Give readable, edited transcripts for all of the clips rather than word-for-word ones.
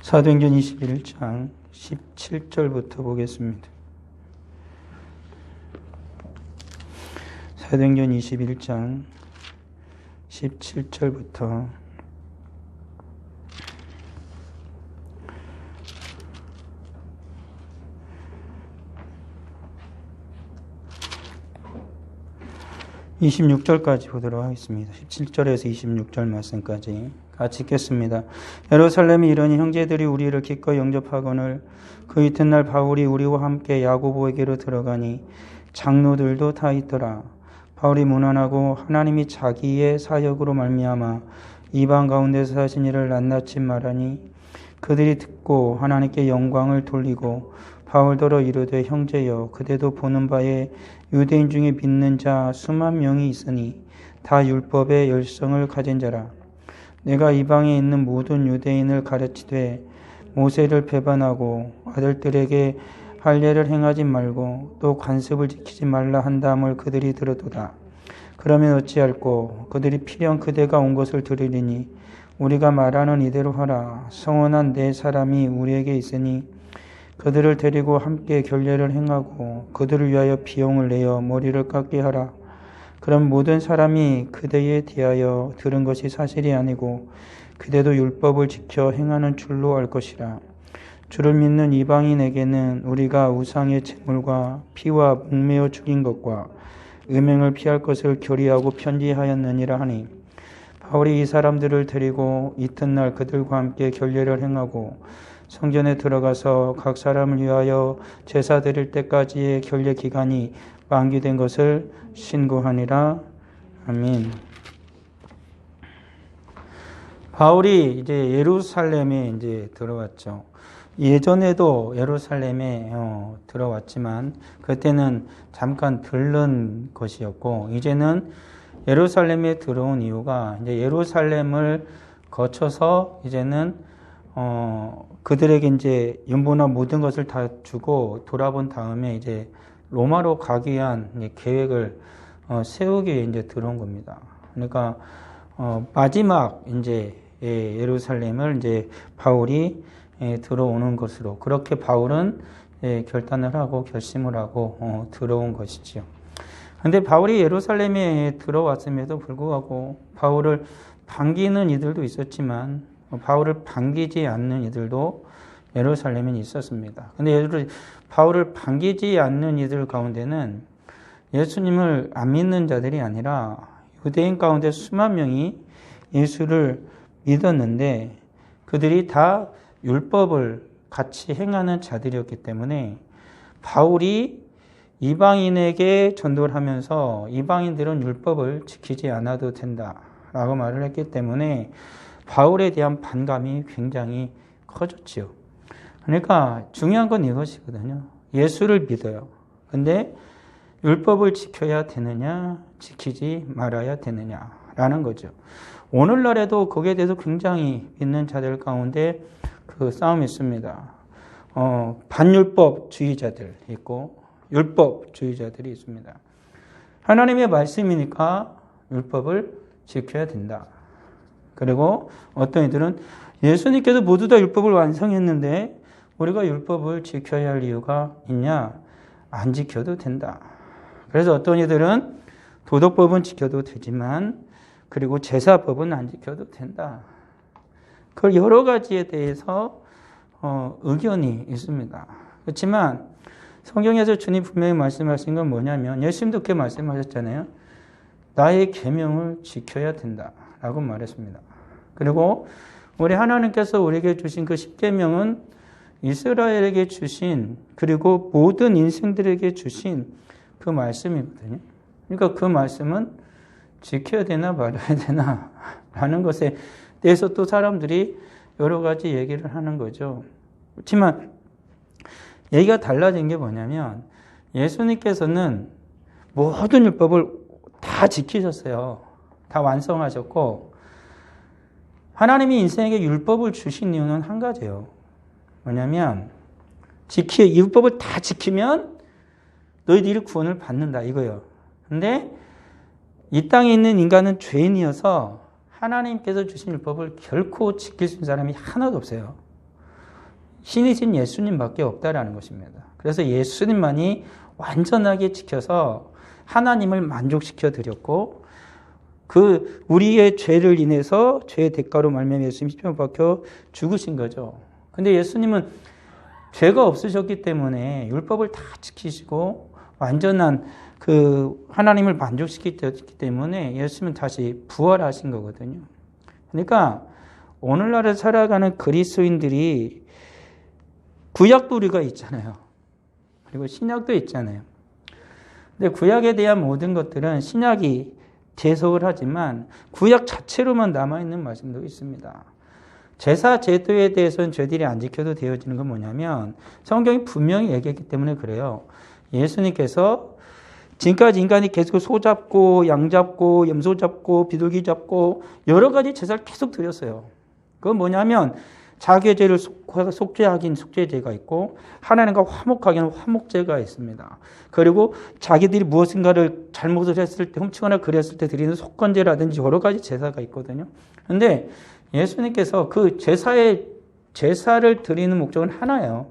사도행전 21장 17절부터 보겠습니다. 사도행전 21장 17절부터 26절까지 보도록 하겠습니다. 17절에서 26절 말씀까지 같이 읽겠습니다. 예루살렘에 이르니 형제들이 우리를 기꺼이 영접하거늘 그 이튿날 바울이 우리와 함께 야고보에게로 들어가니 장로들도 다 있더라. 바울이 문안하고 하나님이 자기의 사역으로 말미암아 이방 가운데서 하신 일을 낱낱이 말하니 그들이 듣고 하나님께 영광을 돌리고 바울더러 이르되 형제여 그대도 보는 바에 유대인 중에 믿는 자 수만 명이 있으니 다 율법의 열성을 가진 자라. 내가 이방에 있는 모든 유대인을 가르치되 모세를 배반하고 아들들에게 할례를 행하지 말고 또 관습을 지키지 말라 한다함을 그들이 들었도다. 그러면 어찌할꼬 그들이 필연 그대가 온 것을 들으리니 우리가 말하는 이대로 하라. 성원한 네 사람이 우리에게 있으니 그들을 데리고 함께 결례를 행하고 그들을 위하여 비용을 내어 머리를 깎게 하라. 그럼 모든 사람이 그대에 대하여 들은 것이 사실이 아니고 그대도 율법을 지켜 행하는 줄로 알 것이라. 주를 믿는 이방인에게는 우리가 우상의 제물과 피와 목매어 죽인 것과 음행을 피할 것을 결의하고 편지하였느니라 하니 바울이 이 사람들을 데리고 이튿날 그들과 함께 결례를 행하고 성전에 들어가서 각 사람을 위하여 제사 드릴 때까지의 결례 기간이 만기된 것을 신고하니라. 아멘. 바울이 이제 예루살렘에 이제 들어왔죠. 예전에도 예루살렘에 들어왔지만 그때는 잠깐 들른 것이었고 이제는 예루살렘에 들어온 이유가 이제 예루살렘을 거쳐서 이제는 그들에게 이제 연보나 모든 것을 다 주고 돌아본 다음에 이제 로마로 가기 위한 계획을 세우기 위해 이제 들어온 겁니다. 그러니까 마지막 이제 예루살렘을 이제 바울이 들어오는 것으로 그렇게 바울은 결단을 하고 결심을 하고 들어온 것이지요. 그런데 바울이 예루살렘에 들어왔음에도 불구하고 바울을 반기는 이들도 있었지만 바울을 반기지 않는 이들도 예루살렘에 있었습니다. 그런데 바울을 반기지 않는 이들 가운데는 예수님을 안 믿는 자들이 아니라 유대인 가운데 수만 명이 예수를 믿었는데 그들이 다 율법을 같이 행하는 자들이었기 때문에 바울이 이방인에게 전도를 하면서 이방인들은 율법을 지키지 않아도 된다라고 말을 했기 때문에 바울에 대한 반감이 굉장히 커졌지요. 그러니까 중요한 건 이것이거든요. 예수를 믿어요. 근데 율법을 지켜야 되느냐, 지키지 말아야 되느냐라는 거죠. 오늘날에도 거기에 대해서 굉장히 믿는 자들 가운데 그 싸움이 있습니다. 반율법주의자들 있고 율법주의자들이 있습니다. 하나님의 말씀이니까 율법을 지켜야 된다. 그리고 어떤 이들은 예수님께서 모두 다 율법을 완성했는데 우리가 율법을 지켜야 할 이유가 있냐? 안 지켜도 된다. 그래서 어떤 이들은 도덕법은 지켜도 되지만 그리고 제사법은 안 지켜도 된다. 그 여러 가지에 대해서 의견이 있습니다. 그렇지만 성경에서 주님 분명히 말씀하신 건 뭐냐면 예수님도 그렇게 말씀하셨잖아요. 나의 계명을 지켜야 된다라고 말했습니다. 그리고 우리 하나님께서 우리에게 주신 그 십계명은 이스라엘에게 주신 그리고 모든 인생들에게 주신 그 말씀이거든요. 그러니까 그 말씀은 지켜야 되나 말아야 되나 라는 것에 대해서 또 사람들이 여러 가지 얘기를 하는 거죠. 그렇지만 얘기가 달라진 게 뭐냐면 예수님께서는 모든 율법을 다 지키셨어요. 다 완성하셨고 하나님이 인생에게 율법을 주신 이유는 한 가지예요. 뭐냐면 율법을 다 지키면 너희들이 구원을 받는다 이거예요. 근데 이 땅에 있는 인간은 죄인이어서 하나님께서 주신 율법을 결코 지킬 수 있는 사람이 하나도 없어요. 신이신 예수님밖에 없다라는 것입니다. 그래서 예수님만이 완전하게 지켜서 하나님을 만족시켜 드렸고 우리의 죄를 인해서 죄의 대가로 말미암아 예수님이 십자가에 박혀 죽으신 거죠. 근데 예수님은 죄가 없으셨기 때문에 율법을 다 지키시고 완전한 하나님을 만족시켰기 때문에 예수님은 다시 부활하신 거거든요. 그러니까 오늘날에 살아가는 그리스도인들이 구약도 우리가 있잖아요. 그리고 신약도 있잖아요. 근데 구약에 대한 모든 것들은 신약이 재석을 하지만 구약 자체로만 남아있는 말씀도 있습니다. 제사 제도에 대해서는 죄들이 안 지켜도 되어지는 건 뭐냐면 성경이 분명히 얘기했기 때문에 그래요. 예수님께서 지금까지 인간이 계속 소 잡고 양 잡고 염소 잡고 비둘기 잡고 여러 가지 제사를 계속 드렸어요. 그건 뭐냐면 자기의 죄를 속죄하긴 속죄제가 있고 하나님과 화목하기는 화목제가 있습니다. 그리고 자기들이 무엇인가를 잘못을 했을 때 훔치거나 그랬을 때 드리는 속건제라든지 여러 가지 제사가 있거든요. 그런데 예수님께서 그 제사를 드리는 목적은 하나예요.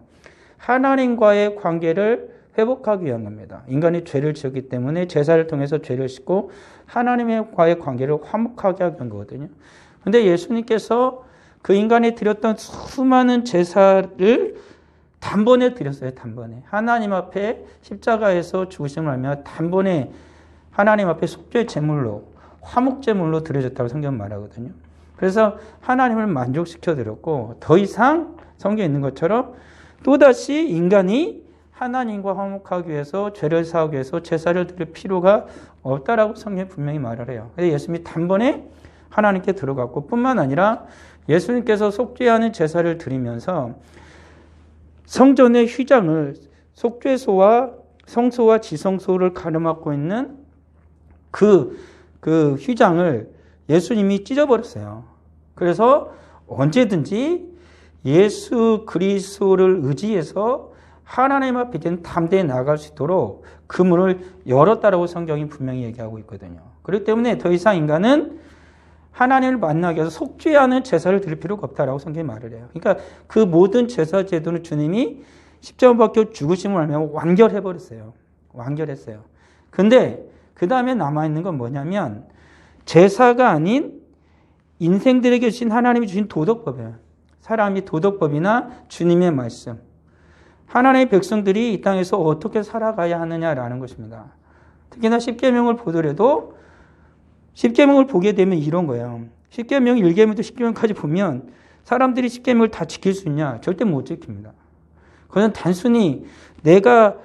하나님과의 관계를 회복하기 위한 겁니다. 인간이 죄를 지었기 때문에 제사를 통해서 죄를 씻고 하나님과의 관계를 화목하게 하기 위한 거거든요. 그런데 예수님께서 그 인간이 드렸던 수많은 제사를 단번에 드렸어요. 단번에. 하나님 앞에 십자가에서 죽으심을 알며 단번에 하나님 앞에 속죄 제물로 화목 제물로 드려졌다고 성경은 말하거든요. 그래서 하나님을 만족시켜 드렸고 더 이상 성경에 있는 것처럼 또다시 인간이 하나님과 화목하기 위해서 죄를 사하기 위해서 제사를 드릴 필요가 없다라고 성경이 분명히 말을 해요. 그래서 예수님이 단번에 하나님께 들어갔고 뿐만 아니라 예수님께서 속죄하는 제사를 드리면서 성전의 휘장을 속죄소와 성소와 지성소를 가로막고 있는 그 휘장을 예수님이 찢어버렸어요. 그래서 언제든지 예수 그리스도를 의지해서 하나님 앞에 담대히 나아갈 수 있도록 그 문을 열었다라고 성경이 분명히 얘기하고 있거든요. 그렇기 때문에 더 이상 인간은 하나님을 만나기 위해서 속죄하는 제사를 드릴 필요가 없다라고 성경이 말을 해요. 그러니까 그 모든 제사 제도는 주님이 십자가 박혀 죽으심을 알면 완결해버렸어요. 완결했어요. 근데 그 다음에 남아있는 건 뭐냐면 제사가 아닌 인생들에게 주신 하나님이 주신 도덕법이에요. 사람이 도덕법이나 주님의 말씀. 하나님의 백성들이 이 땅에서 어떻게 살아가야 하느냐라는 것입니다. 특히나 십계명을 보더라도 십계명을 보게 되면 이런 거예요. 십계명 1계명부터 10계명까지 보면 사람들이 십계명을 다 지킬 수 있냐? 절대 못 지킵니다. 그건 단순히 내가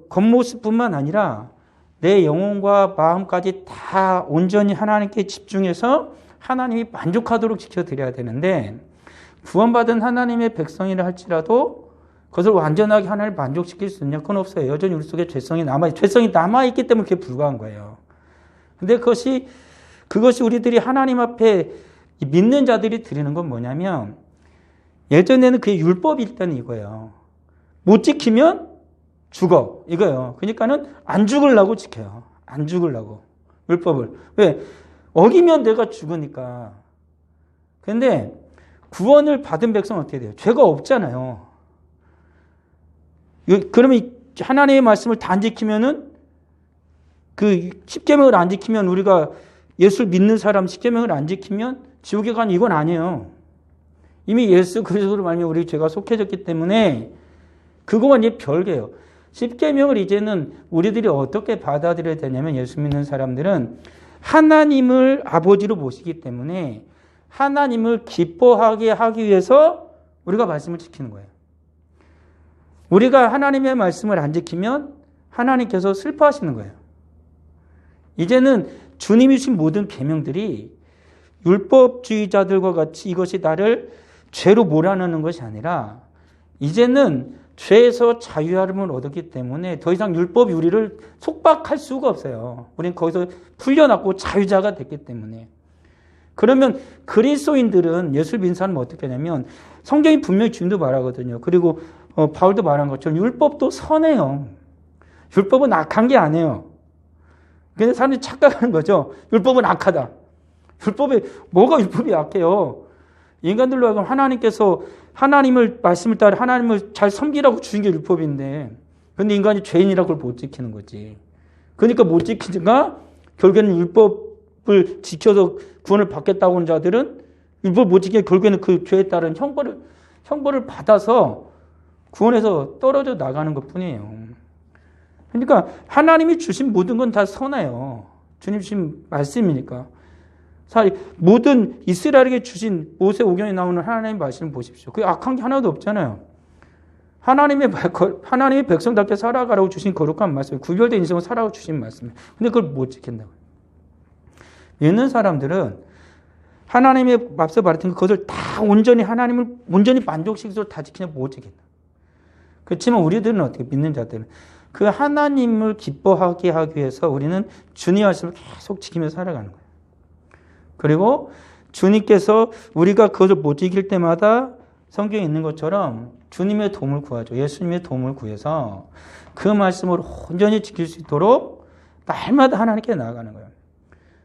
겉모습뿐만 아니라 내 영혼과 마음까지 다 온전히 하나님께 집중해서 하나님이 만족하도록 지켜드려야 되는데 구원받은 하나님의 백성이라 할지라도 그것을 완전하게 하나님을 만족시킬 수 있냐? 그건 없어요. 여전히 우리 속에 죄성이 남아있기 때문에 그게 불가한 거예요. 근데 그것이 우리들이 하나님 앞에 믿는 자들이 드리는 건 뭐냐면 예전에는 그게 율법일 때는 이거예요. 못 지키면 죽어. 이거예요. 그러니까는 안 죽으려고 지켜요. 안 죽으려고. 율법을. 왜? 어기면 내가 죽으니까. 근데 구원을 받은 백성은 어떻게 돼요? 죄가 없잖아요. 그러면 하나님의 말씀을 다 안 지키면은 그 십계명을 안 지키면 우리가 예수를 믿는 사람 십계명을 안 지키면 지옥에 가는 이건 아니에요. 이미 예수 그리스도로 말미암아 우리 죄가 속해졌기 때문에 그거와 이제 별개예요. 십계명을 이제는 우리들이 어떻게 받아들여야 되냐면 예수 믿는 사람들은 하나님을 아버지로 모시기 때문에 하나님을 기뻐하게 하기 위해서 우리가 말씀을 지키는 거예요. 우리가 하나님의 말씀을 안 지키면 하나님께서 슬퍼하시는 거예요. 이제는 주님이 주신 모든 계명들이 율법주의자들과 같이 이것이 나를 죄로 몰아넣는 것이 아니라 이제는 죄에서 자유함을 얻었기 때문에 더 이상 율법이 우리를 속박할 수가 없어요. 우리는 거기서 풀려났고 자유자가 됐기 때문에. 그러면 그리스도인들은 예수를 믿는 사람은 어떻게 하냐면 성경이 분명히 주님도 말하거든요. 그리고 바울도 말한 것처럼 율법도 선해요. 율법은 악한 게 아니에요. 근데 사람들이 착각하는 거죠. 율법은 악하다. 뭐가 율법이 악해요? 인간들로 하여금 하나님께서 하나님을 말씀을 따라 하나님을 잘 섬기라고 주신 게 율법인데 근데 인간이 죄인이라고 그걸 못 지키는 거지. 그러니까 못 지키니까 결국에는 율법을 지켜서 구원을 받겠다고 하는 자들은 율법 못 지키면 결국에는 그 죄에 따른 형벌을 받아서 구원에서 떨어져 나가는 것뿐이에요. 그러니까 하나님이 주신 모든 건 다 선해요. 주님 주신 말씀이니까. 모든 이스라엘에게 주신 모세오경에 나오는 하나님의 말씀을 보십시오. 그 악한 게 하나도 없잖아요. 하나님의 백성답게 살아가라고 주신 거룩한 말씀, 구별된 인생을 살아가고 주신 말씀. 근데 그걸 못 지킨다고요. 믿는 사람들은 하나님의 앞서 말했던 그것을 다 하나님을 온전히 만족시키도록 다 지키냐 못 지킨다. 그렇지만 우리들은 어떻게 믿는 자들은 그 하나님을 기뻐하게 하기 위해서 우리는 주님의 말씀을 계속 지키며 살아가는 거예요. 그리고 주님께서 우리가 그것을 못 지킬 때마다 성경에 있는 것처럼 주님의 도움을 구하죠. 예수님의 도움을 구해서 그 말씀을 온전히 지킬 수 있도록 날마다 하나님께 나아가는 거예요.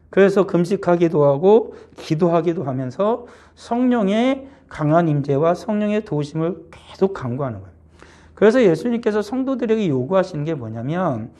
그래서 금식하기도 하고 기도하기도 하면서 성령의 강한 임재와 성령의 도우심을 계속 간구하는 거예요. 그래서 예수님께서 성도들에게 요구하시는 게 뭐냐면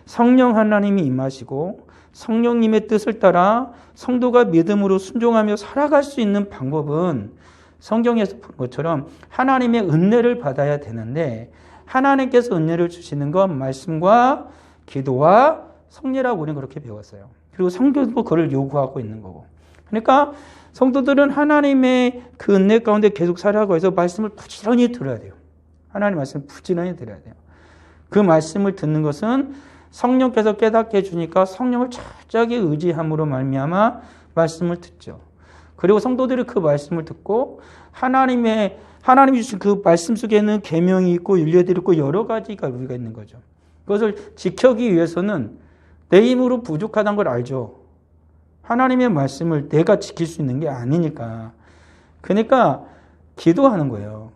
성령 하나님이 임하시고 성령님의 뜻을 따라 성도가 믿음으로 순종하며 살아갈 수 있는 방법은 성경에서 본 것처럼 하나님의 은혜를 받아야 되는데 하나님께서 은혜를 주시는 건 말씀과 기도와 성례라고 우리는 그렇게 배웠어요. 그리고 성도도 그걸 요구하고 있는 거고. 그러니까 성도들은 하나님의 그 은혜 가운데 계속 살아가고 해서 말씀을 부지런히 들어야 돼요. 하나님 말씀을 부지런히 들어야 돼요. 그 말씀을 듣는 것은 성령께서 깨닫게 해주니까 성령을 철저하게 의지함으로 말미암아 말씀을 듣죠. 그리고 성도들이 그 말씀을 듣고 하나님이 주신 그 말씀 속에는 계명이 있고 윤례들이 있고 여러 가지가 우리가 있는 거죠. 그것을 지키기 위해서는 내 힘으로 부족하다는 걸 알죠. 하나님의 말씀을 내가 지킬 수 있는 게 아니니까. 그러니까 기도하는 거예요.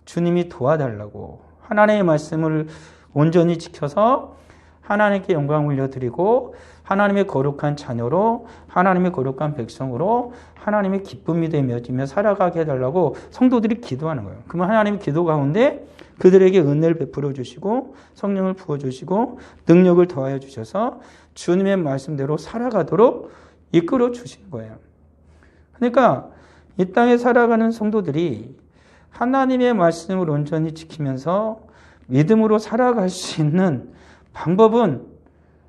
주님이 도와달라고. 하나님의 말씀을 온전히 지켜서 하나님께 영광 올려드리고 하나님의 거룩한 자녀로 하나님의 거룩한 백성으로 하나님의 기쁨이 되며 살아가게 해달라고 성도들이 기도하는 거예요. 그러면 하나님의 기도 가운데 그들에게 은혜를 베풀어 주시고 성령을 부어주시고 능력을 더하여 주셔서 주님의 말씀대로 살아가도록 이끌어 주시는 거예요. 그러니까 이 땅에 살아가는 성도들이 하나님의 말씀을 온전히 지키면서 믿음으로 살아갈 수 있는 방법은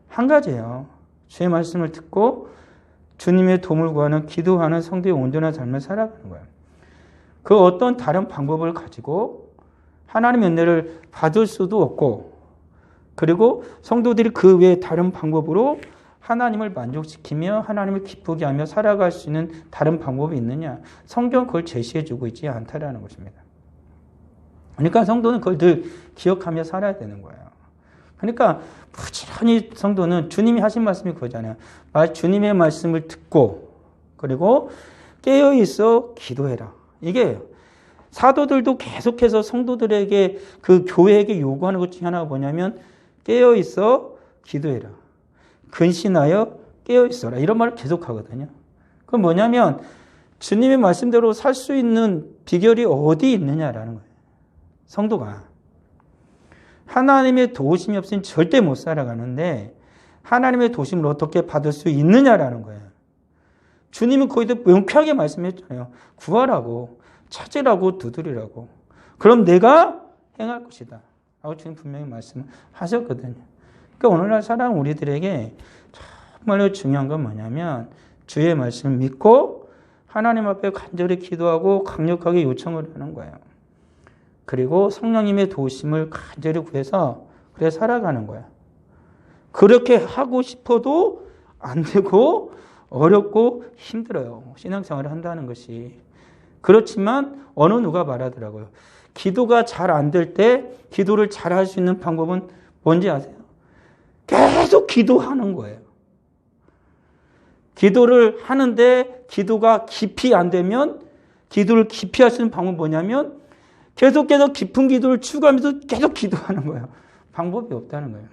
한 가지예요. 주의 말씀을 듣고 주님의 도움을 구하는 기도하는 성도의 온전한 삶을 살아가는 거예요. 그 어떤 다른 방법을 가지고 하나님의 은혜를 받을 수도 없고 그리고 성도들이 그 외에 다른 방법으로 하나님을 만족시키며 하나님을 기쁘게 하며 살아갈 수 있는 다른 방법이 있느냐? 성경은 그걸 제시해주고 있지 않다라는 것입니다. 그러니까 성도는 그걸 늘 기억하며 살아야 되는 거예요. 그러니까 부지런히 성도는 주님이 하신 말씀이 그거잖아요. 주님의 말씀을 듣고 그리고 깨어있어 기도해라. 이게 사도들도 계속해서 성도들에게 그 교회에게 요구하는 것 중에 하나가 뭐냐면 깨어있어 기도해라. 근신하여 깨어있어라. 이런 말을 계속하거든요. 그건 뭐냐면 주님의 말씀대로 살 수 있는 비결이 어디 있느냐라는 거예요. 성도가. 하나님의 도우심이 없으면 절대 못 살아가는데 하나님의 도우심을 어떻게 받을 수 있느냐라는 거예요. 주님은 거기서 명쾌하게 말씀했잖아요. 구하라고, 찾으라고, 두드리라고. 그럼 내가 행할 것이다. 라고 주님 분명히 말씀하셨거든요. 그러니까 오늘날 살아가는 우리들에게 정말로 중요한 건 뭐냐면 주의 말씀을 믿고 하나님 앞에 간절히 기도하고 강력하게 요청을 하는 거예요. 그리고 성령님의 도우심을 간절히 구해서 그래 살아가는 거야. 그렇게 하고 싶어도 안 되고 어렵고 힘들어요. 신앙생활을 한다는 것이. 그렇지만 어느 누가 말하더라고요. 기도가 잘 안 될 때 기도를 잘 할 수 있는 방법은 뭔지 아세요? 계속 기도하는 거예요. 기도를 하는데 기도가 깊이 안 되면 기도를 깊이 할 수 있는 방법은 뭐냐면 계속해서 깊은 기도를 추구하면서 계속 기도하는 거예요. 방법이 없다는 거예요.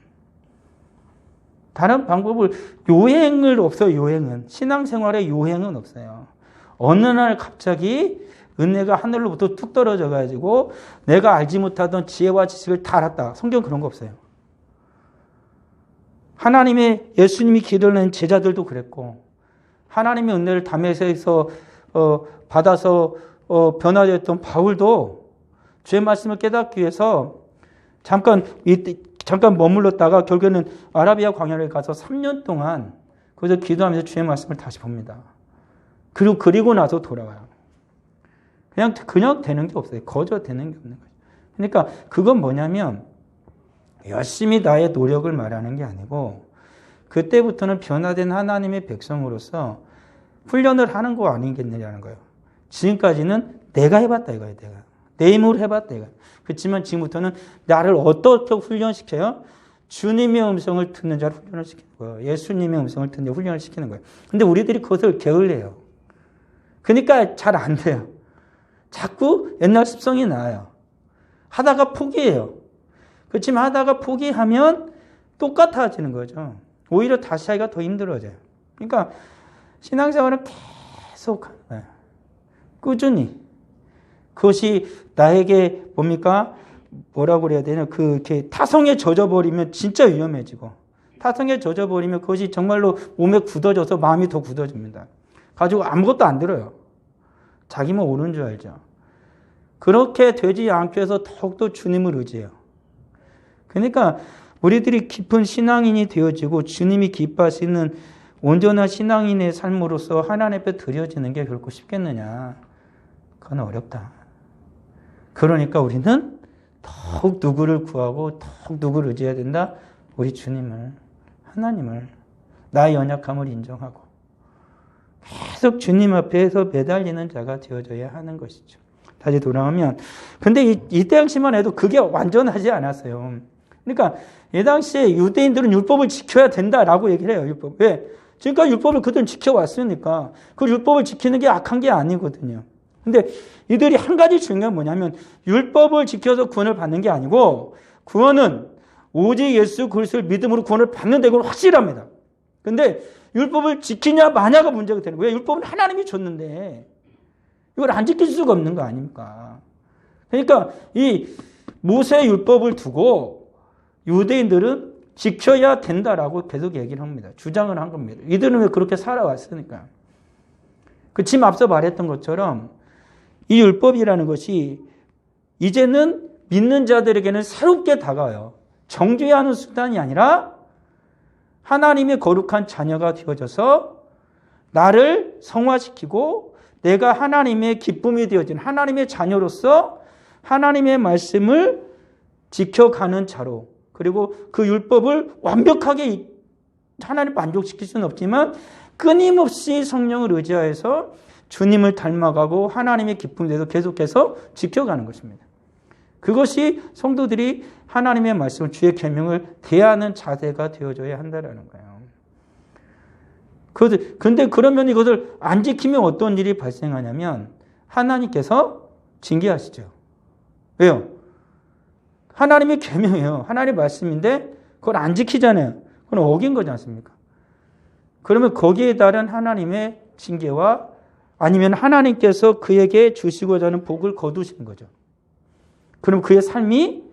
다른 방법을 요행을 없어요. 요행은. 신앙생활에 요행은 없어요. 어느 날 갑자기 은혜가 하늘로부터 툭 떨어져 가지고 내가 알지 못하던 지혜와 지식을 다 알았다. 성경 그런 거 없어요. 하나님의 예수님이 기도를 낸 제자들도 그랬고 하나님의 은혜를 다메섹에서 받아서 변화되었던 바울도 주의 말씀을 깨닫기 위해서 잠깐 머물렀다가 결국에는 아라비아 광야를 가서 3년 동안 거기서 기도하면서 주의 말씀을 다시 봅니다. 그리고 나서 돌아와요. 그냥 되는 게 없어요. 거저 되는 게 없는 거죠. 그러니까 그건 뭐냐면 열심히 나의 노력을 말하는 게 아니고 그때부터는 변화된 하나님의 백성으로서 훈련을 하는 거 아니겠느냐는 거예요. 지금까지는 내가 해봤다 이거예요. 내 힘으로 해봤다 이거예요. 그렇지만 지금부터는 나를 어떻게 훈련시켜요? 주님의 음성을 듣는 자를 훈련을 시키는 거예요. 예수님의 음성을 듣는 자를 훈련을 시키는 거예요. 근데 우리들이 그것을 게을러요. 그러니까 잘 안 돼요. 자꾸 옛날 습성이 나요. 하다가 포기해요. 그렇지만 하다가 포기하면 똑같아지는 거죠. 오히려 다시 하기가 더 힘들어져요. 그러니까 신앙생활은 계속 꾸준히 그것이 나에게 뭡니까? 뭐라고 그래야 되나? 이렇게 타성에 젖어버리면 진짜 위험해지고 타성에 젖어버리면 그것이 정말로 몸에 굳어져서 마음이 더 굳어집니다. 가지고 아무것도 안 들어요. 자기만 옳은 줄 알죠. 그렇게 되지 않기 위해서 더욱더 주님을 의지해요. 그러니까 우리들이 깊은 신앙인이 되어지고 주님이 기뻐하시는 온전한 신앙인의 삶으로서 하나님 앞에 드려지는 게 결코 쉽겠느냐. 그건 어렵다. 그러니까 우리는 더욱 누구를 구하고 더욱 누구를 의지해야 된다? 우리 주님을, 하나님을, 나의 연약함을 인정하고 계속 주님 앞에서 매달리는 자가 되어져야 하는 것이죠. 다시 돌아오면 근데 이 당시만 해도 그게 완전하지 않았어요. 그러니까 이 당시에 유대인들은 율법을 지켜야 된다라고 얘기를 해요. 율법. 왜? 지금까지 율법을 그들은 지켜왔으니까 그 율법을 지키는 게 악한 게 아니거든요. 근데 이들이 한 가지 중요한 건 뭐냐면 율법을 지켜서 구원을 받는 게 아니고 구원은 오직 예수 그리스도를 믿음으로 구원을 받는 데는 확실합니다. 근데 율법을 지키냐 마냐가 문제가 되는 거예요. 율법은 하나님이 줬는데 이걸 안 지킬 수가 없는 거 아닙니까? 그러니까 이 모세 율법을 두고 유대인들은 지켜야 된다라고 계속 얘기를 합니다. 주장을 한 겁니다. 이들은 왜 그렇게 살아왔으니까. 그치만 앞서 말했던 것처럼 이 율법이라는 것이 이제는 믿는 자들에게는 새롭게 다가와요. 정죄해야 하는 수단이 아니라 하나님의 거룩한 자녀가 되어져서 나를 성화시키고 내가 하나님의 기쁨이 되어진 하나님의 자녀로서 하나님의 말씀을 지켜가는 자로 그리고 그 율법을 완벽하게 하나님 만족시킬 수는 없지만 끊임없이 성령을 의지하여서 주님을 닮아가고 하나님의 기쁨에 대해서 계속해서 지켜가는 것입니다. 그것이 성도들이 하나님의 말씀을 주의 계명을 대하는 자세가 되어져야 한다는 거예요. 근데 그러면 이것을 안 지키면 어떤 일이 발생하냐면 하나님께서 징계하시죠. 왜요? 하나님의 계명이에요. 하나님의 말씀인데 그걸 안 지키잖아요. 그건 어긴 거지 않습니까? 그러면 거기에 따른 하나님의 징계와 아니면 하나님께서 그에게 주시고자 하는 복을 거두시는 거죠. 그럼 그의 삶이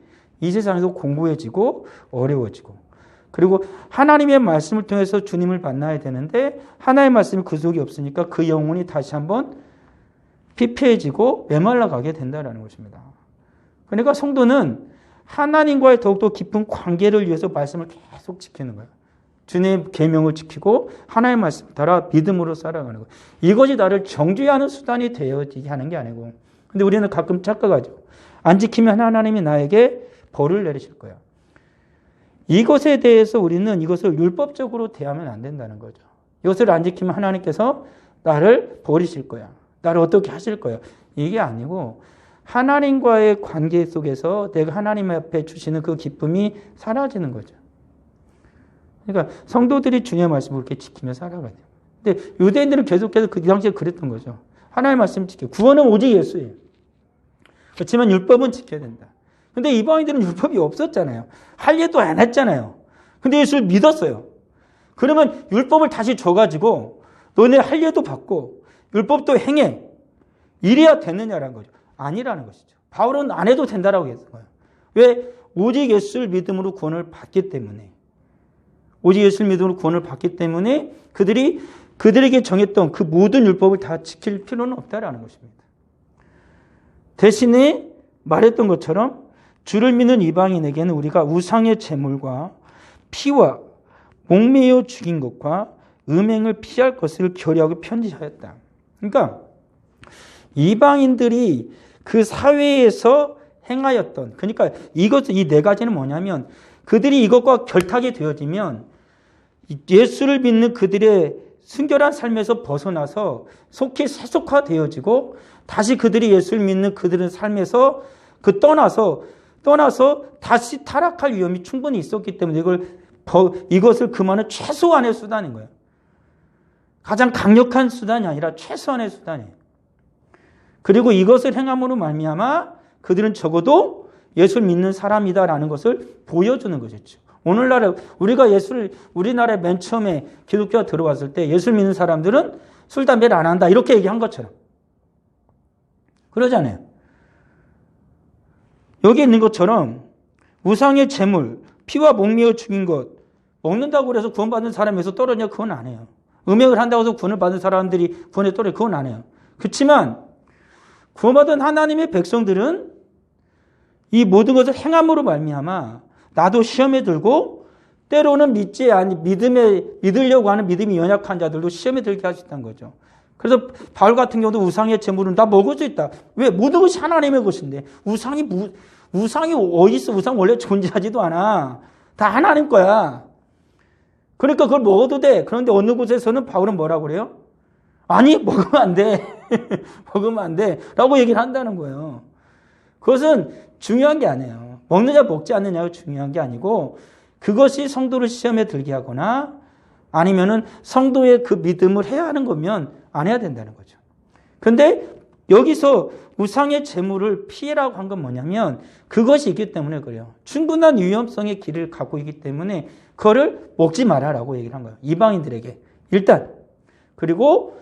이 세상에서 공고해지고 어려워지고 그리고 하나님의 말씀을 통해서 주님을 만나야 되는데 하나님의 말씀이 그 속에 없으니까 그 영혼이 다시 한번 피폐해지고 메말라 가게 된다는 것입니다. 그러니까 성도는 하나님과의 더욱더 깊은 관계를 위해서 말씀을 계속 지키는 거예요. 주님의 계명을 지키고 하나님의 말씀을 따라 믿음으로 살아가는 거예요. 이것이 나를 정죄하는 수단이 되어지게 하는 게 아니고 근데 우리는 가끔 착각하죠. 안 지키면 하나님이 나에게 벌을 내리실 거예요. 이것에 대해서 우리는 이것을 율법적으로 대하면 안 된다는 거죠. 이것을 안 지키면 하나님께서 나를 버리실 거야. 나를 어떻게 하실 거야. 이게 아니고 하나님과의 관계 속에서 내가 하나님 앞에 주시는 그 기쁨이 사라지는 거죠. 그러니까 성도들이 주님의 말씀을 그렇게 지키며 살아가야 돼요. 근데 유대인들은 계속해서 그 당시에 그랬던 거죠. 하나님의 말씀을 지켜. 구원은 오직 예수예요. 그렇지만 율법은 지켜야 된다. 근데 이방인들은 율법이 없었잖아요. 할 일도 안 했잖아요. 근데 예수를 믿었어요. 그러면 율법을 다시 줘가지고 너네 할 일도 받고 율법도 행해. 이래야 되느냐라는 거죠. 아니라는 것이죠. 바울은 안 해도 된다라고 했어요. 왜? 오직 예수를 믿음으로 구원을 받기 때문에. 오직 예수를 믿음으로 구원을 받기 때문에 그들에게 정했던 그 모든 율법을 다 지킬 필요는 없다라는 것입니다. 대신에 말했던 것처럼 주를 믿는 이방인에게는 우리가 우상의 제물과 피와 목매어 죽인 것과 음행을 피할 것을 결의하고 편지하였다. 그러니까 이방인들이 그 사회에서 행하였던, 그러니까 이 네 가지는 뭐냐면 그들이 이것과 결탁이 되어지면 예수를 믿는 그들의 순결한 삶에서 벗어나서 속히 세속화되어지고 다시 그들이 예수를 믿는 그들의 삶에서 떠나서 다시 타락할 위험이 충분히 있었기 때문에 이것을 금하는 최소한의 수단인 거예요. 가장 강력한 수단이 아니라 최소한의 수단이에요. 그리고 이것을 행함으로 말미암아 그들은 적어도 예수를 믿는 사람이다라는 것을 보여주는 것이죠. 오늘날에 우리나라에 맨 처음에 기독교가 들어왔을 때 예수를 믿는 사람들은 술, 담배를 안 한다 이렇게 얘기한 것처럼. 그러잖아요. 여기 있는 것처럼 우상의 제물, 피와 목매어 죽인 것 먹는다고 해서 구원받는 사람에서 떨어지냐? 그건 아니에요. 음행을 한다고 해서 구원을 받은 사람들이 구원에 떨어져? 그건 아니에요. 그렇지만 구원받은 하나님의 백성들은 이 모든 것을 행함으로 말미암아 나도 시험에 들고 때로는 믿으려고 하는 믿음이 연약한 자들도 시험에 들게 하셨다는 거죠. 그래서 바울 같은 경우도 우상의 제물은 다 먹을 수 있다. 왜? 모든 것이 하나님의 것인데 우상이 어디 있어? 우상 원래 존재하지도 않아. 다 하나님 거야. 그러니까 그걸 먹어도 돼. 그런데 어느 곳에서는 바울은 뭐라고 그래요? 아니 먹으면 안 돼. 먹으면 안 돼. 라고 얘기를 한다는 거예요. 그것은 중요한 게 아니에요. 먹느냐 먹지 않느냐가 중요한 게 아니고 그것이 성도를 시험에 들게 하거나 아니면은 성도의 그 믿음을 해야 하는 거면 안 해야 된다는 거죠. 근데 여기서 우상의 제물을 피해라고 한 건 뭐냐면 그것이 있기 때문에 그래요. 충분한 위험성의 길을 갖고 있기 때문에 그거를 먹지 마라라고 얘기를 한 거예요. 이방인들에게. 일단. 그리고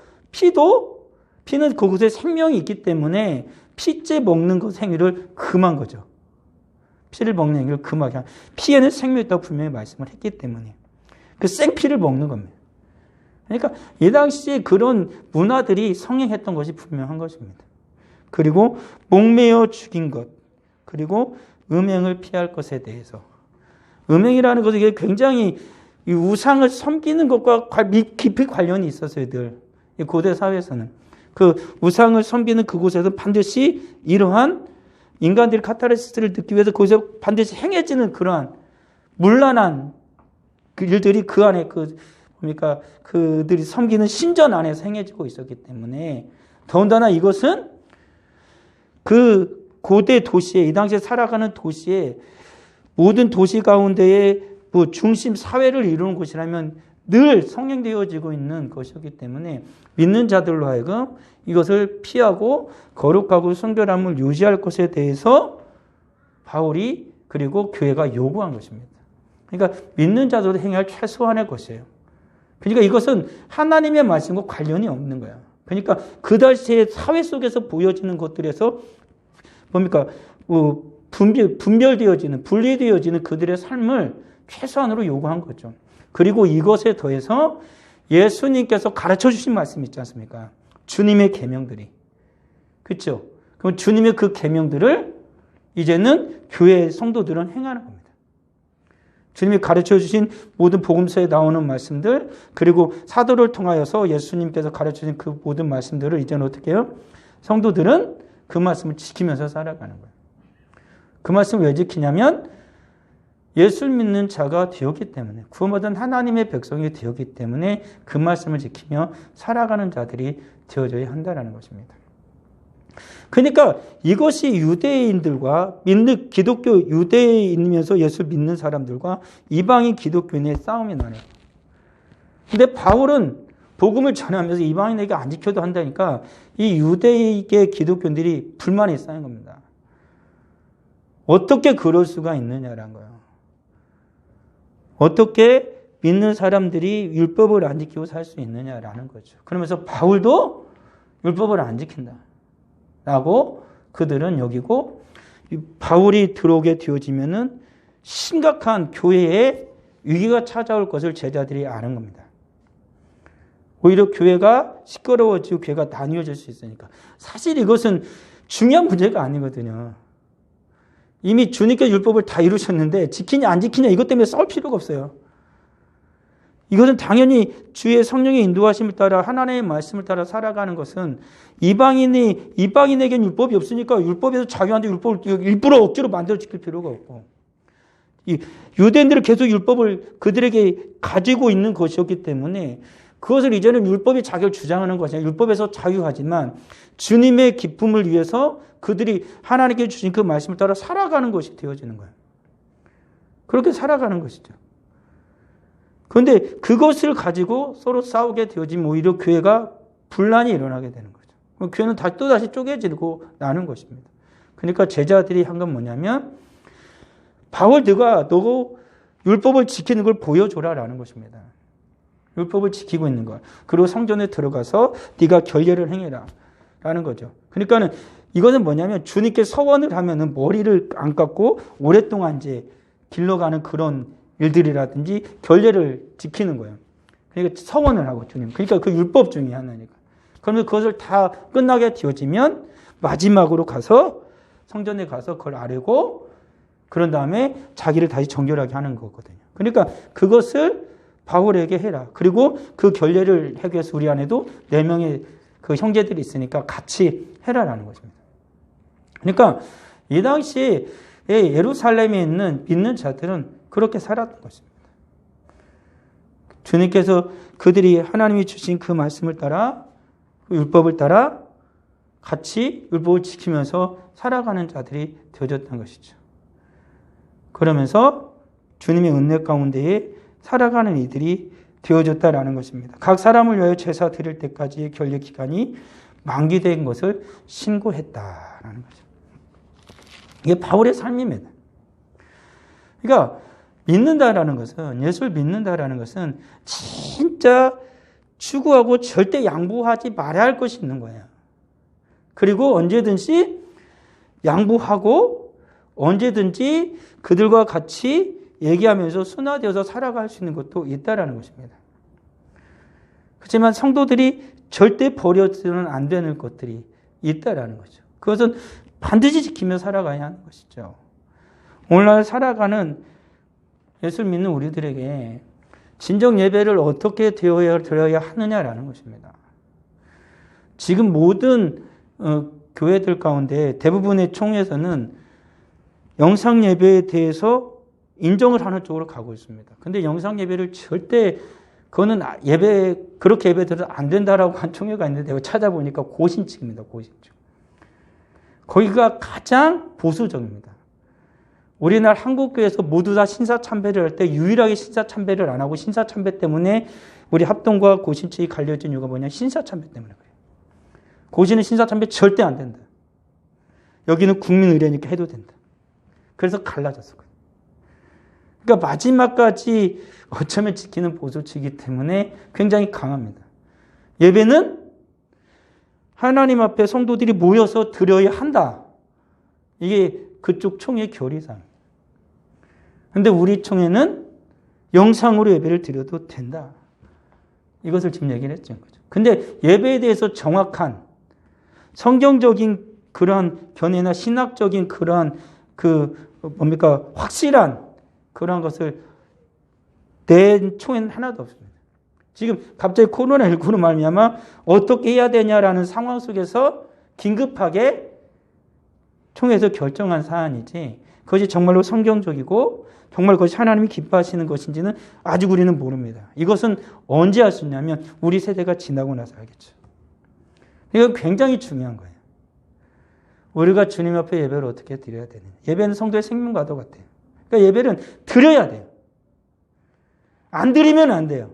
피는 그곳에 생명이 있기 때문에 피째 먹는 것 행위를 금한 거죠. 피를 먹는 행위를 금하게 한. 피에는 생명이 있다고 분명히 말씀을 했기 때문에. 그 생피를 먹는 겁니다. 그러니까 이 당시에 그런 문화들이 성행했던 것이 분명한 것입니다. 그리고 목매어 죽인 것, 그리고 음행을 피할 것에 대해서. 음행이라는 것은 이게 굉장히 이 우상을 섬기는 것과 깊이 관련이 있었어요, 늘. 고대 사회에서는. 그 우상을 섬기는 그곳에서 반드시 이러한 인간들이 카타르시스를 듣기 위해서 거기서 반드시 행해지는 그러한 문란한 그 일들이 그 안에 그들이 섬기는 신전 안에서 행해지고 있었기 때문에 더군다나 이것은 그 고대 도시에, 이 당시에 살아가는 도시에 모든 도시 가운데의 중심 사회를 이루는 곳이라면 늘 성행되어지고 있는 것이기 때문에 믿는 자들로 하여금 이것을 피하고 거룩하고 순결함을 유지할 것에 대해서 바울이 그리고 교회가 요구한 것입니다. 그러니까 믿는 자들도 행할 최소한의 것이에요. 그러니까 이것은 하나님의 말씀과 관련이 없는 거야. 그러니까 그 당시의 사회 속에서 보여지는 것들에서 분리되어지는 그들의 삶을 최소한으로 요구한 거죠. 그리고 이것에 더해서 예수님께서 가르쳐 주신 말씀 있지 않습니까? 주님의 계명들이. 그렇죠? 그럼 주님의 그 계명들을 이제는 교회 성도들은 행하는 겁니다. 주님이 가르쳐 주신 모든 복음서에 나오는 말씀들, 그리고 사도를 통하여서 예수님께서 가르쳐 주신 그 모든 말씀들을 이제는 어떻게 해요? 성도들은 그 말씀을 지키면서 살아가는 거예요. 그 말씀을 왜 지키냐면 예수를 믿는 자가 되었기 때문에, 구원받은 하나님의 백성이 되었기 때문에 그 말씀을 지키며 살아가는 자들이 되어져야 한다는 것입니다. 그러니까 이것이 유대인들과 기독교 유대인이면서 예수 믿는 사람들과 이방인 기독교인의 싸움이 나네요. 근데 바울은 복음을 전하면서 이방인에게 안 지켜도 한다니까 이 유대인의 기독교인들이 불만이 쌓인 겁니다. 어떻게 그럴 수가 있느냐라는 거예요. 어떻게 믿는 사람들이 율법을 안 지키고 살 수 있느냐라는 거죠. 그러면서 바울도 율법을 안 지킨다 라고 그들은 여기고, 바울이 들어오게 되어지면은 심각한 교회에 위기가 찾아올 것을 제자들이 아는 겁니다. 오히려 교회가 시끄러워지고 교회가 나뉘어질 수 있으니까. 사실 이것은 중요한 문제가 아니거든요. 이미 주님께서 율법을 다 이루셨는데 지키냐 안 지키냐 이것 때문에 싸울 필요가 없어요. 이것은 당연히 주의 성령의 인도하심을 따라 하나님의 말씀을 따라 살아가는 것은 이방인에겐 율법이 없으니까 율법에서 자기한테 율법을 일부러 억지로 만들어 지킬 필요가 없고, 이 유대인들은 계속 율법을 그들에게 가지고 있는 것이었기 때문에 그것을 이제는 율법이 자기를 주장하는 것이 아니라 율법에서 자유하지만 주님의 기쁨을 위해서 그들이 하나님께 주신 그 말씀을 따라 살아가는 것이 되어지는 거예요. 그렇게 살아가는 것이죠. 그런데 그것을 가지고 서로 싸우게 되어지면 오히려 교회가 분란이 일어나게 되는 거죠. 교회는 또다시 쪼개지고 나는 것입니다. 그러니까 제자들이 한 건 뭐냐면, 바울 너 율법을 지키는 걸 보여줘라라는 것입니다. 율법을 지키고 있는 것. 그리고 성전에 들어가서 네가 결례를 행해라 라는 거죠. 그러니까는 이거는 뭐냐면 주님께 서원을 하면은 머리를 안 깎고 오랫동안 이제 길러가는 그런 일들이라든지 결례를 지키는 거예요. 그러니까 서원을 하고 주님. 그러니까 그 율법 중에 하나니까. 그러면 그것을 다 끝나게 되어지면 마지막으로 가서 성전에 가서 그걸 아뢰고 그런 다음에 자기를 다시 정결하게 하는 거거든요. 그러니까 그것을 바울에게 해라. 그리고 그 결례를 하기 위해서 우리 안에도 4명의 그 형제들이 있으니까 같이 해라라는 것입니다. 그러니까 이 당시에 예루살렘에 있는 믿는 자들은 그렇게 살았던 것입니다. 주님께서 그들이 하나님이 주신 그 말씀을 따라, 그 율법을 따라 같이 율법을 지키면서 살아가는 자들이 되어졌던 것이죠. 그러면서 주님의 은혜 가운데에 살아가는 이들이 되어졌다라는 것입니다. 각 사람을 위하여 제사 드릴 때까지의 결례 기간이 만기된 것을 신고했다라는 거죠. 이게 바울의 삶입니다. 그러니까 믿는다라는 것은, 예수를 믿는다라는 것은 진짜 추구하고 절대 양보하지 말아야 할 것이 있는 거예요. 그리고 언제든지 양보하고 언제든지 그들과 같이 얘기하면서 순화되어서 살아갈 수 있는 것도 있다라는 것입니다. 그렇지만 성도들이 절대 버려서는 안 되는 것들이 있다라는 거죠. 그것은 반드시 지키며 살아가야 하는 것이죠. 오늘날 살아가는 예수를 믿는 우리들에게 진정 예배를 어떻게 드려야 하느냐라는 것입니다. 지금 모든 교회들 가운데 대부분의 총회에서는 영상 예배에 대해서 인정을 하는 쪽으로 가고 있습니다. 근데 영상 예배를 절대, 그거는 그렇게 예배 드려도 안 된다라고 한 총회가 있는데 내가 찾아보니까 고신측입니다. 고신측. 거기가 가장 보수적입니다. 우리나라 한국교회에서 모두 다 신사참배를 할 때 유일하게 신사참배를 안 하고, 신사참배 때문에 우리 합동과 고신측이 갈려진 이유가 뭐냐? 신사참배 때문에 그래요. 고신은 신사참배 절대 안 된다. 여기는 국민의례니까 해도 된다. 그래서 갈라졌어요. 그러니까 마지막까지 어쩌면 지키는 보수치이기 때문에 굉장히 강합니다. 예배는 하나님 앞에 성도들이 모여서 드려야 한다. 이게 그쪽 총회의 결의사항. 그런데 우리 총회는 영상으로 예배를 드려도 된다. 이것을 지금 얘기를 했죠. 근데 예배에 대해서 정확한 성경적인 그러한 견해나 신학적인 그러한 확실한 그러한 것을 낸 총회는 하나도 없습니다. 지금 갑자기 코로나19로 말미암아 어떻게 해야 되냐라는 상황 속에서 긴급하게 총회에서 결정한 사안이지, 그것이 정말로 성경적이고 정말 그것이 하나님이 기뻐하시는 것인지는 아직 우리는 모릅니다. 이것은 언제 할 수 있냐면 우리 세대가 지나고 나서 알겠죠. 이건 굉장히 중요한 거예요. 우리가 주님 앞에 예배를 어떻게 드려야 되느냐. 예배는 성도의 생명과도 같아요. 그러니까 예배는 드려야 돼요. 안 드리면 안 돼요.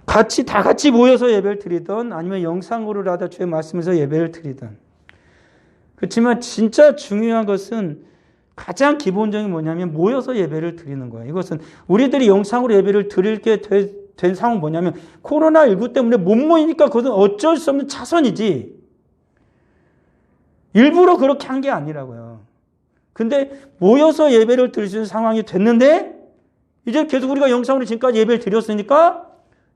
다 같이 모여서 예배를 드리든 아니면 영상으로라도 주의 말씀에서 예배를 드리든. 그렇지만 진짜 중요한 것은 가장 기본적인 뭐냐면 모여서 예배를 드리는 거예요. 이것은 우리들이 영상으로 예배를 드리게 된 상황은 뭐냐면 코로나19 때문에 못 모이니까 그것은 어쩔 수 없는 차선이지 일부러 그렇게 한 게 아니라고요. 근데 모여서 예배를 드릴 수 있는 상황이 됐는데 이제 계속 우리가 영상으로 지금까지 예배를 드렸으니까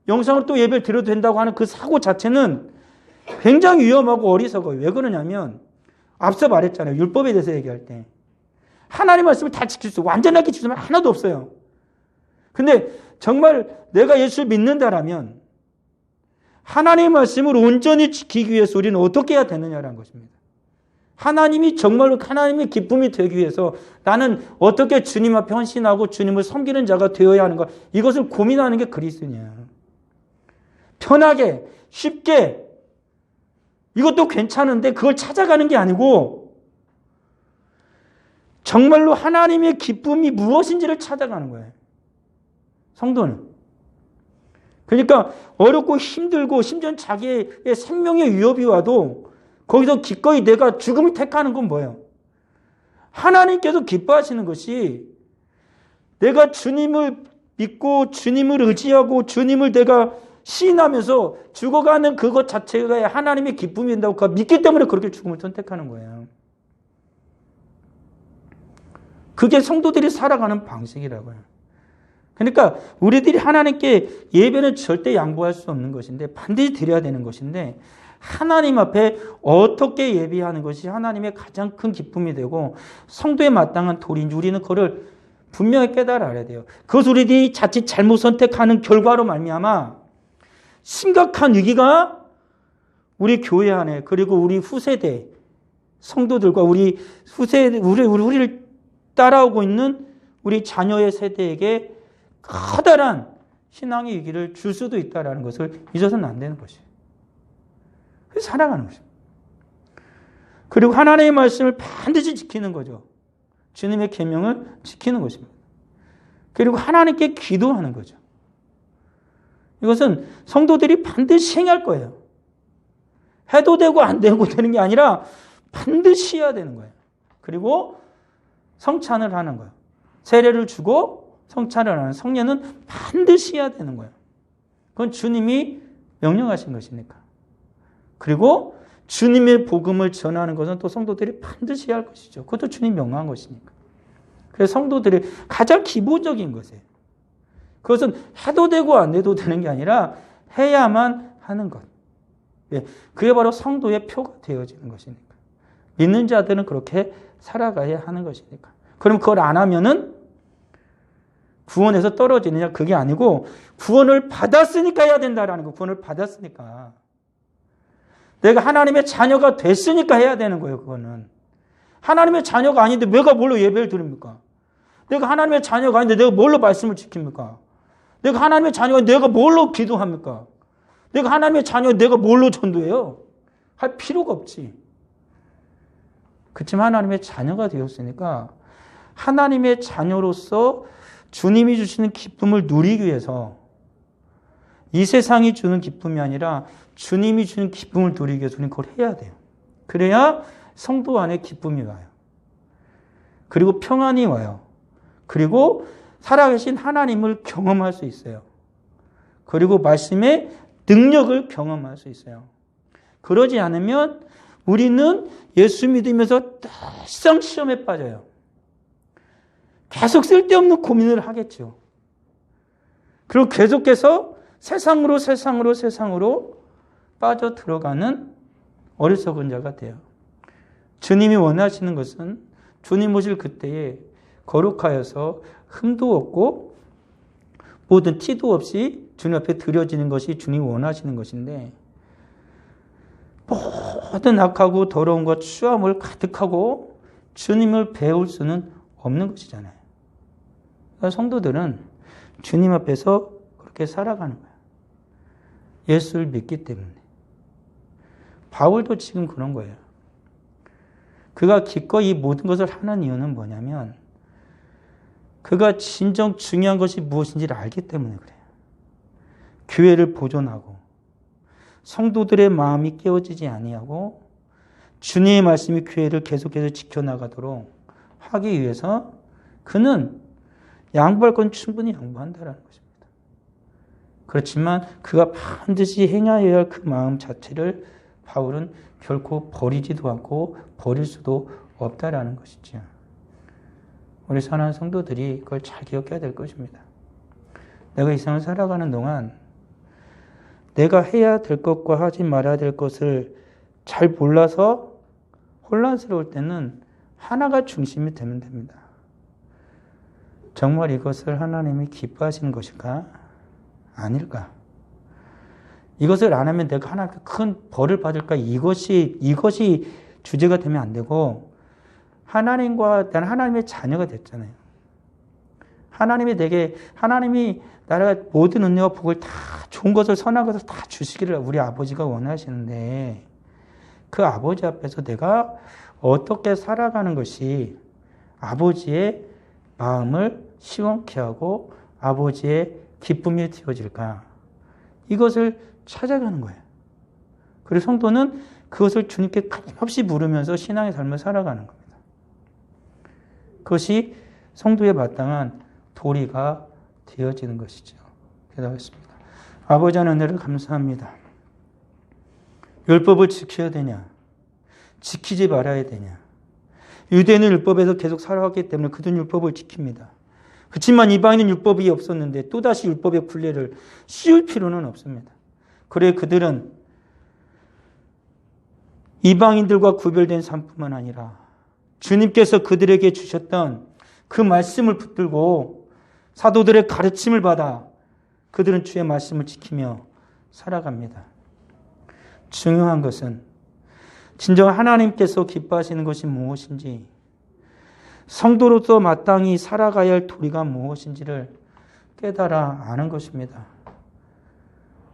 영상으로 또 예배를 드려도 된다고 하는 그 사고 자체는 굉장히 위험하고 어리석어요. 왜 그러냐면 앞서 말했잖아요. 율법에 대해서 얘기할 때 하나님 말씀을 다 지킬 수 완전하게 지킬 수 하나도 없어요. 근데 정말 내가 예수를 믿는다라면 하나님의 말씀을 온전히 지키기 위해서 우리는 어떻게 해야 되느냐라는 것입니다. 하나님이 정말로 하나님의 기쁨이 되기 위해서 나는 어떻게 주님 앞에 헌신하고 주님을 섬기는 자가 되어야 하는가, 이것을 고민하는 게 그리스도냐. 편하게 쉽게 이것도 괜찮은데 그걸 찾아가는 게 아니고 정말로 하나님의 기쁨이 무엇인지를 찾아가는 거예요. 성도는. 그러니까 어렵고 힘들고 심지어 자기의 생명의 위협이 와도 거기서 기꺼이 내가 죽음을 택하는 건 뭐예요? 하나님께서 기뻐하시는 것이 내가 주님을 믿고 주님을 의지하고 주님을 내가 시인하면서 죽어가는 그것 자체가 하나님의 기쁨이 된다고 그가 믿기 때문에 그렇게 죽음을 선택하는 거예요. 그게 성도들이 살아가는 방식이라고요. 그러니까 우리들이 하나님께 예배는 절대 양보할 수 없는 것인데 반드시 드려야 되는 것인데 하나님 앞에 어떻게 예배하는 것이 하나님의 가장 큰 기쁨이 되고 성도에 마땅한 도리인지 우리는 그걸 분명히 깨달아 알아야 돼요. 그것을 우리들이 자칫 잘못 선택하는 결과로 말미암아 심각한 위기가 우리 교회 안에 그리고 우리 후세대 성도들과 우리 후세대 우리를 따라오고 있는 우리 자녀의 세대에게 커다란 신앙의 위기를 줄 수도 있다는 것을 잊어서는 안 되는 것이에요. 그래서 살아가는 것입니다. 그리고 하나님의 말씀을 반드시 지키는 거죠. 주님의 계명을 지키는 것입니다. 그리고 하나님께 기도하는 거죠. 이것은 성도들이 반드시 행할 거예요. 해도 되고 안 되고 되는 게 아니라 반드시 해야 되는 거예요. 그리고 성찬을 하는 거예요. 세례를 주고 성찬을 하는 성례는 반드시 해야 되는 거예요. 그건 주님이 명령하신 것이니까. 그리고 주님의 복음을 전하는 것은 또 성도들이 반드시 해야 할 것이죠. 그것도 주님 명령한 것이니까. 그래서 성도들이 가장 기본적인 것이에요. 그것은 해도 되고 안 해도 되는 게 아니라 해야만 하는 것. 그게 바로 성도의 표가 되어지는 것이니까. 믿는 자들은 그렇게 살아가야 하는 것이니까. 그럼 그걸 안 하면은 구원에서 떨어지느냐? 그게 아니고 구원을 받았으니까 해야 된다라는 거. 구원을 받았으니까. 내가 하나님의 자녀가 됐으니까 해야 되는 거예요. 그거는. 하나님의 자녀가 아닌데 내가 뭘로 예배를 드립니까? 내가 하나님의 자녀가 아닌데 내가 뭘로 말씀을 지킵니까? 내가 하나님의 자녀가 내가 뭘로 기도합니까? 내가 하나님의 자녀가 내가 뭘로 전도해요? 할 필요가 없지. 그렇지만 하나님의 자녀가 되었으니까 하나님의 자녀로서 주님이 주시는 기쁨을 누리기 위해서 이 세상이 주는 기쁨이 아니라 주님이 주는 기쁨을 누리기 위해서 우리는 그걸 해야 돼요. 그래야 성도 안에 기쁨이 와요. 그리고 평안이 와요. 그리고 살아계신 하나님을 경험할 수 있어요. 그리고 말씀의 능력을 경험할 수 있어요. 그러지 않으면 우리는 예수 믿으면서 늘상 시험에 빠져요. 계속 쓸데없는 고민을 하겠죠. 그리고 계속해서 세상으로 빠져 들어가는 어리석은 자가 돼요. 주님이 원하시는 것은 주님 오실 그때에 거룩하여서 흠도 없고 모든 티도 없이 주님 앞에 드려지는 것이 주님이 원하시는 것인데 모든 악하고 더러운 것 추함을 가득하고 주님을 배울 수는 없는 것이잖아요. 그러니까 성도들은 주님 앞에서 그렇게 살아가는 거예요. 예수를 믿기 때문에. 바울도 지금 그런 거예요. 그가 기꺼이 모든 것을 하는 이유는 뭐냐면 그가 진정 중요한 것이 무엇인지를 알기 때문에 그래요. 교회를 보존하고 성도들의 마음이 깨어지지 아니하고 주님의 말씀이 교회를 계속해서 지켜나가도록 하기 위해서 그는 양보할 건 충분히 양보한다는 것입니다. 그렇지만 그가 반드시 행하여야 할 그 마음 자체를 바울은 결코 버리지도 않고 버릴 수도 없다라는 것이죠. 우리 사랑하는 성도들이 그걸 잘 기억해야 될 것입니다. 내가 이 세상을 살아가는 동안 내가 해야 될 것과 하지 말아야 될 것을 잘 몰라서 혼란스러울 때는 하나가 중심이 되면 됩니다. 정말 이것을 하나님이 기뻐하시는 것일까? 아닐까? 이것을 안 하면 내가 하나님께 큰 벌을 받을까? 이것이 주제가 되면 안 되고, 하나님과 나는 하나님의 자녀가 됐잖아요. 하나님이 나라가 모든 은혜와 복을 다 좋은 것을 선한 것을 다 주시기를 우리 아버지가 원하시는데, 그 아버지 앞에서 내가 어떻게 살아가는 것이 아버지의 마음을 시원케 하고 아버지의 기쁨이 되어질까? 이것을 찾아가는 거예요. 그리고 성도는 그것을 주님께 끊임없이 물으면서 신앙의 삶을 살아가는 겁니다. 그것이 성도의 마땅한 도리가 되어지는 것이죠. 기도하겠습니다. 아버지 하나님 은혜를 감사합니다. 율법을 지켜야 되냐? 지키지 말아야 되냐? 유대인은 율법에서 계속 살아왔기 때문에 그들은 율법을 지킵니다. 그렇지만 이방인은 율법이 없었는데 또다시 율법의 굴레를 씌울 필요는 없습니다. 그래 그들은 이방인들과 구별된 삶뿐만 아니라 주님께서 그들에게 주셨던 그 말씀을 붙들고 사도들의 가르침을 받아 그들은 주의 말씀을 지키며 살아갑니다. 중요한 것은 진정 하나님께서 기뻐하시는 것이 무엇인지, 성도로서 마땅히 살아가야 할 도리가 무엇인지를 깨달아 아는 것입니다.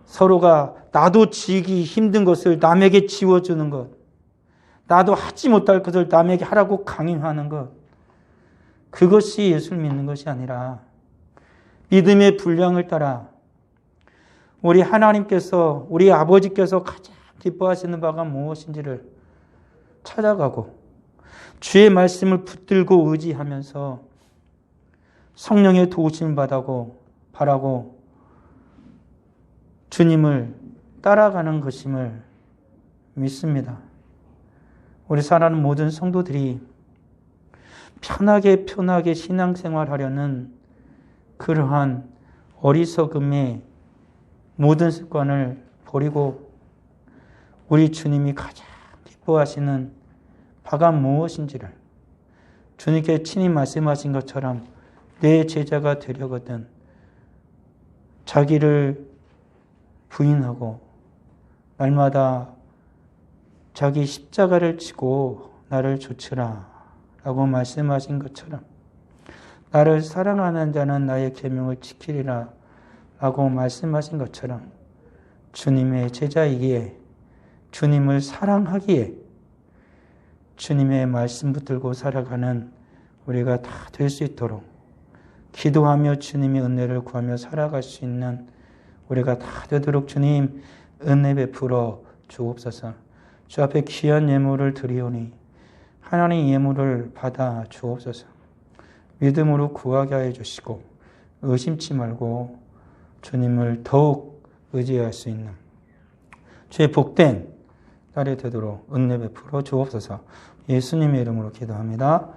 서로가 나도 지기 힘든 것을 남에게 지워주는 것, 나도 하지 못할 것을 남에게 하라고 강요하는 것, 그것이 예수를 믿는 것이 아니라 믿음의 분량을 따라 우리 하나님께서, 우리 아버지께서 가장 기뻐하시는 바가 무엇인지를 찾아가고 주의 말씀을 붙들고 의지하면서 성령의 도우심을 바라고 주님을 따라가는 것임을 믿습니다. 우리 사랑하는 모든 성도들이 편하게 신앙생활하려는 그러한 어리석음의 모든 습관을 버리고 우리 주님이 가장 기뻐하시는 바가 무엇인지를 주님께 친히 말씀하신 것처럼 내 제자가 되려거든 자기를 부인하고 날마다 자기 십자가를 지고 나를 좇으라 라고 말씀하신 것처럼 나를 사랑하는 자는 나의 계명을 지키리라 라고 말씀하신 것처럼 주님의 제자이기에 주님을 사랑하기에 주님의 말씀 붙들고 살아가는 우리가 다 될 수 있도록 기도하며 주님의 은혜를 구하며 살아갈 수 있는 우리가 다 되도록 주님 은혜 베풀어 주옵소서. 주 앞에 귀한 예물을 드리오니 하나님 예물을 받아 주옵소서. 믿음으로 구하게 하여 주시고 의심치 말고 주님을 더욱 의지할 수 있는 주의 복된 날이 되도록 은혜 베풀어 주옵소서. 예수님의 이름으로 기도합니다.